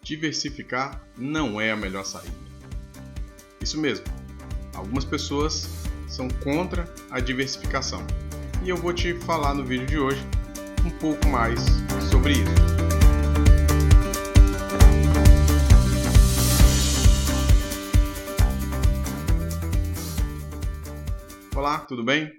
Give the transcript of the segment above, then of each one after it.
diversificar não é a melhor saída. Isso mesmo, algumas pessoas são contra a diversificação e eu vou te falar no vídeo de hoje um pouco mais sobre isso. Olá, tudo bem?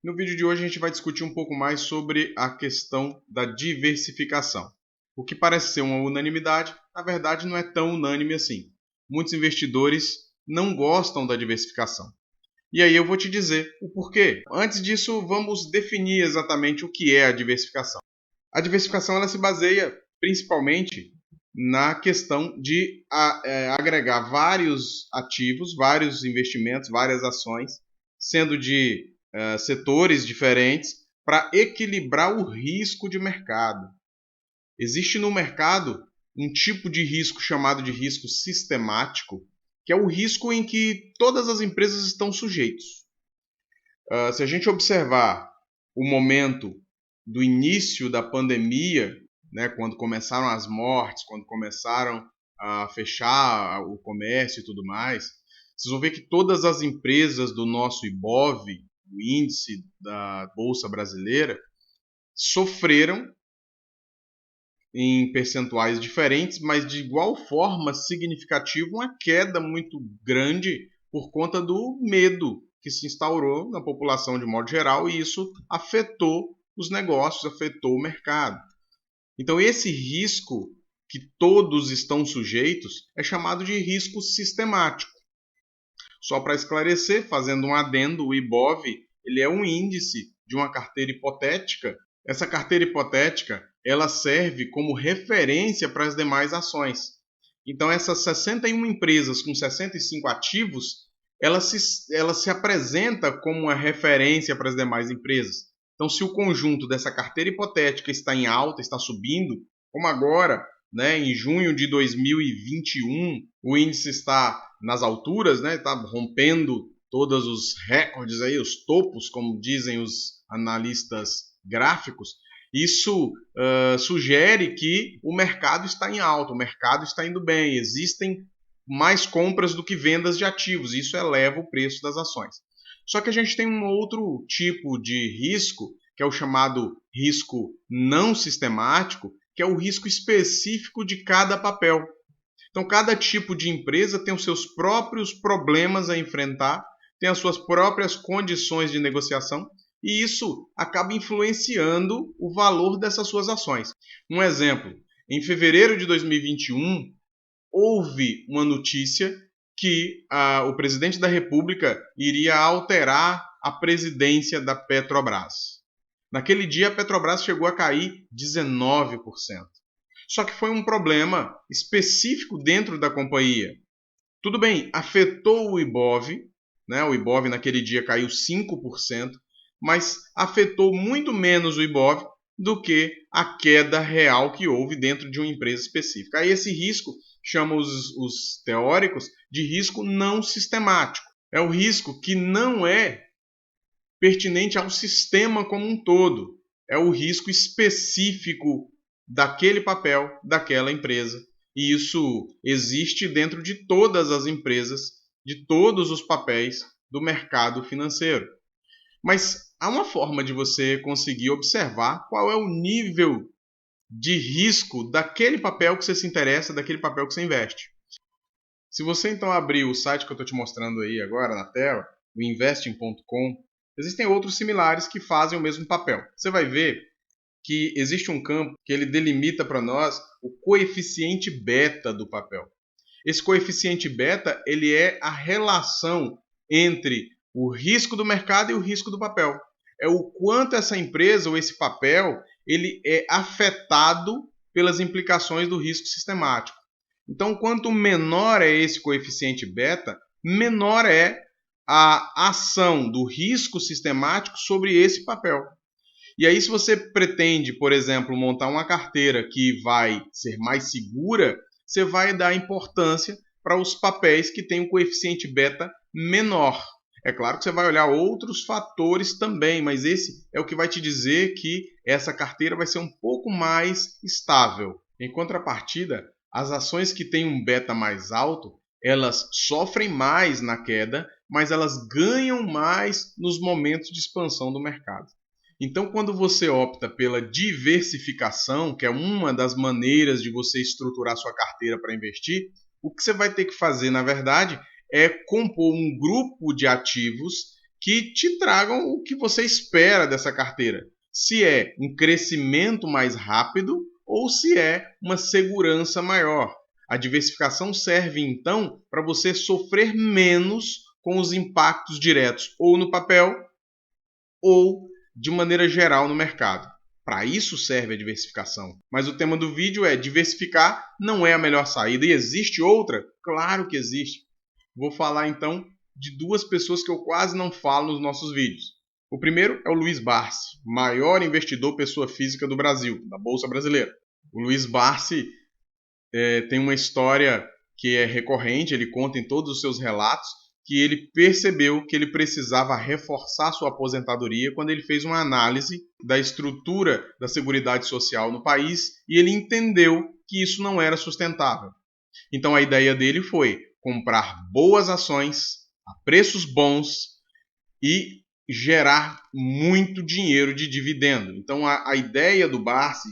No vídeo de hoje a gente vai discutir um pouco mais sobre a questão da diversificação. O que parece ser uma unanimidade, na verdade não é tão unânime assim. Muitos investidores não gostam da diversificação. E aí eu vou te dizer o porquê. Antes disso, vamos definir exatamente o que é a diversificação. A diversificação ela se baseia principalmente na questão de agregar vários ativos, vários investimentos, várias ações, sendo de setores diferentes, para equilibrar o risco de mercado. Existe no mercado um tipo de risco chamado de risco sistemático, que é o risco em que todas as empresas estão sujeitos. Se a gente observar o momento do início da pandemia, né, quando começaram as mortes, quando começaram a fechar o comércio e tudo mais, vocês vão ver que todas as empresas do nosso IBOV, o índice da Bolsa Brasileira, sofreram em percentuais diferentes, mas de igual forma significativa uma queda muito grande por conta do medo que se instaurou na população de modo geral e isso afetou os negócios, afetou o mercado. Então esse risco que todos estão sujeitos é chamado de risco sistemático. Só para esclarecer, fazendo um adendo, o IBOV ele é um índice de uma carteira hipotética. Essa carteira hipotética ela serve como referência para as demais ações. Então essas 61 empresas com 65 ativos, ela se apresenta como uma referência para as demais empresas. Então se o conjunto dessa carteira hipotética está em alta, está subindo, como agora, né, em junho de 2021, o índice está nas alturas, né, está rompendo todos os recordes, aí, os topos, como dizem os analistas gráficos, isso sugere que o mercado está em alta, o mercado está indo bem, existem mais compras do que vendas de ativos, isso eleva o preço das ações. Só que a gente tem um outro tipo de risco, que é o chamado risco não sistemático, que é o risco específico de cada papel. Então, cada tipo de empresa tem os seus próprios problemas a enfrentar, tem as suas próprias condições de negociação, e isso acaba influenciando o valor dessas suas ações. Um exemplo, em fevereiro de 2021, houve uma notícia que o presidente da República iria alterar a presidência da Petrobras. Naquele dia, a Petrobras chegou a cair 19%. Só que foi um problema específico dentro da companhia. Tudo bem, afetou o IBOV, né? O IBOV naquele dia caiu 5%, mas afetou muito menos o IBOV do que a queda real que houve dentro de uma empresa específica. Aí esse risco chama os teóricos de risco não sistemático. É o risco que não é pertinente ao sistema como um todo. É o risco específico daquele papel, daquela empresa. E isso existe dentro de todas as empresas, de todos os papéis do mercado financeiro. Mas há uma forma de você conseguir observar qual é o nível de risco daquele papel que você se interessa, daquele papel que você investe. Se você então abrir o site que eu estou te mostrando aí agora na tela, o investing.com, existem outros similares que fazem o mesmo papel. Você vai ver que existe um campo que ele delimita para nós o coeficiente beta do papel. Esse coeficiente beta ele é a relação entre o risco do mercado e o risco do papel. É o quanto essa empresa ou esse papel ele é afetado pelas implicações do risco sistemático. Então, quanto menor é esse coeficiente beta, menor é a ação do risco sistemático sobre esse papel. E aí, se você pretende, por exemplo, montar uma carteira que vai ser mais segura, você vai dar importância para os papéis que têm um coeficiente beta menor. É claro que você vai olhar outros fatores também, mas esse é o que vai te dizer que essa carteira vai ser um pouco mais estável. Em contrapartida, As ações que têm um beta mais alto, elas sofrem mais na queda, mas elas ganham mais nos momentos de expansão do mercado. Então, quando você opta pela diversificação, que é uma das maneiras de você estruturar sua carteira para investir, o que você vai ter que fazer, na verdade, é compor um grupo de ativos que te tragam o que você espera dessa carteira. Se é um crescimento mais rápido ou se é uma segurança maior. A diversificação serve, então, para você sofrer menos com os impactos diretos ou no papel ou de maneira geral no mercado. Para isso serve a diversificação. Mas o tema do vídeo é: diversificar não é a melhor saída. E existe outra? Claro que existe. Vou falar então de duas pessoas que eu quase não falo nos nossos vídeos. O primeiro é o Luiz Barsi, maior investidor pessoa física do Brasil, da Bolsa Brasileira. O Luiz Barsi tem uma história que é recorrente, ele conta em todos os seus relatos, que ele percebeu que ele precisava reforçar sua aposentadoria quando ele fez uma análise da estrutura da Seguridade Social no país e ele entendeu que isso não era sustentável. Então a ideia dele foi comprar boas ações a preços bons e gerar muito dinheiro de dividendo. Então a ideia do Barsi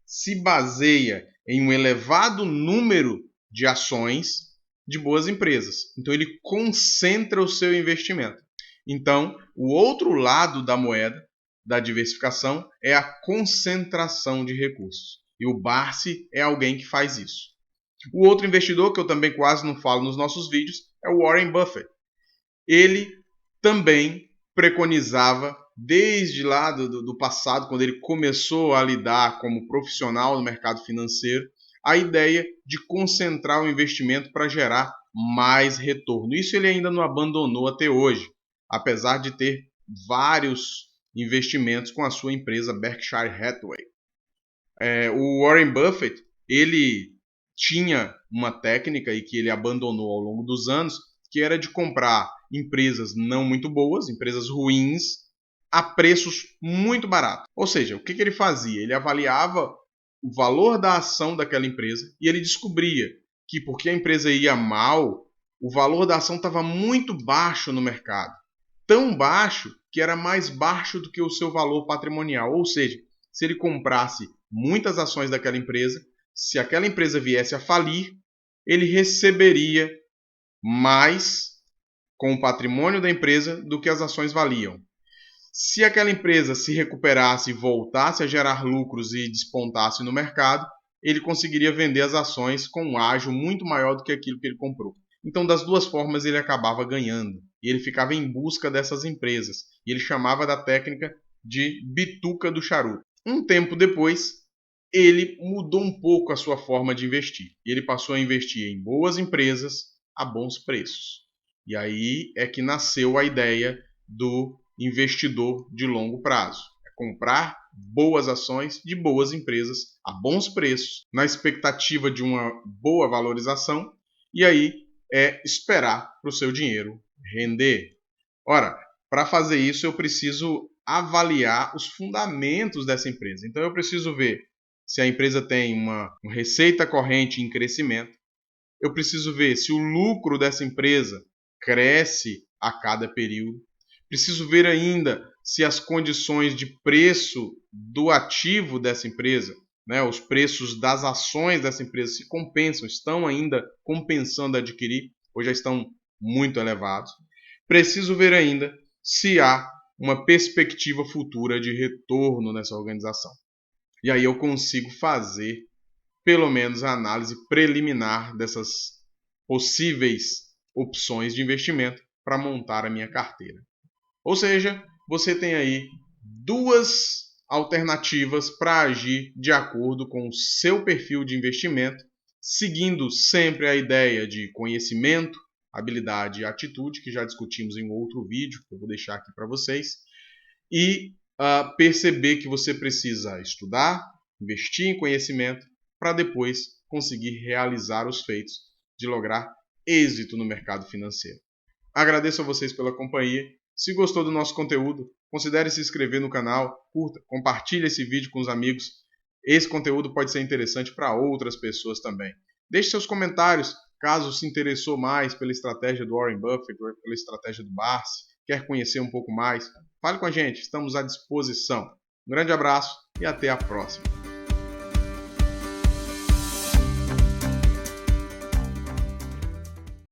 se baseia em um elevado número de ações de boas empresas. Então ele concentra o seu investimento. Então, o outro lado da moeda da diversificação é a concentração de recursos. E o Barsi é alguém que faz isso. O outro investidor, que eu também quase não falo nos nossos vídeos, é o Warren Buffett. Ele também preconizava, desde lá do passado, quando ele começou a lidar como profissional no mercado financeiro, a ideia de concentrar o investimento para gerar mais retorno. Isso ele ainda não abandonou até hoje, apesar de ter vários investimentos com a sua empresa Berkshire Hathaway. O Warren Buffett, ele tinha uma técnica e que ele abandonou ao longo dos anos, que era de comprar empresas não muito boas, empresas ruins, a preços muito baratos. Ou seja, o que ele fazia? Ele avaliava o valor da ação daquela empresa e ele descobria que, porque a empresa ia mal, o valor da ação estava muito baixo no mercado. Tão baixo que era mais baixo do que o seu valor patrimonial. Ou seja, se ele comprasse muitas ações daquela empresa, se aquela empresa viesse a falir, ele receberia mais com o patrimônio da empresa do que as ações valiam. Se aquela empresa se recuperasse e voltasse a gerar lucros e despontasse no mercado, ele conseguiria vender as ações com um ágio muito maior do que aquilo que ele comprou. Então, das duas formas, ele acabava ganhando. E ele ficava em busca dessas empresas. E ele chamava da técnica de bituca do charuto. Um tempo depois, ele mudou um pouco a sua forma de investir. E ele passou a investir em boas empresas a bons preços. E aí é que nasceu a ideia do investidor de longo prazo. É comprar boas ações de boas empresas a bons preços, na expectativa de uma boa valorização, e aí é esperar para o seu dinheiro render. Ora, para fazer isso eu preciso avaliar os fundamentos dessa empresa. Então eu preciso ver se a empresa tem uma receita corrente em crescimento. Eu preciso ver se o lucro dessa empresa cresce a cada período. Preciso ver ainda se as condições de preço do ativo dessa empresa, os preços das ações dessa empresa se compensam, estão ainda compensando adquirir ou já estão muito elevados. Preciso ver ainda se há uma perspectiva futura de retorno nessa organização. E aí eu consigo fazer pelo menos a análise preliminar dessas possíveis opções de investimento para montar a minha carteira. Ou seja, você tem aí duas alternativas para agir de acordo com o seu perfil de investimento, seguindo sempre a ideia de conhecimento, habilidade e atitude, que já discutimos em outro vídeo, que eu vou deixar aqui para vocês, e perceber que você precisa estudar, investir em conhecimento, para depois conseguir realizar os feitos de lograr êxito no mercado financeiro. Agradeço a vocês pela companhia. Se gostou do nosso conteúdo, considere se inscrever no canal, curta, compartilhe esse vídeo com os amigos. Esse conteúdo pode ser interessante para outras pessoas também. Deixe seus comentários caso se interessou mais pela estratégia do Warren Buffett, pela estratégia do Barsi, quer conhecer um pouco mais. Fale com a gente, estamos à disposição. Um grande abraço e até a próxima.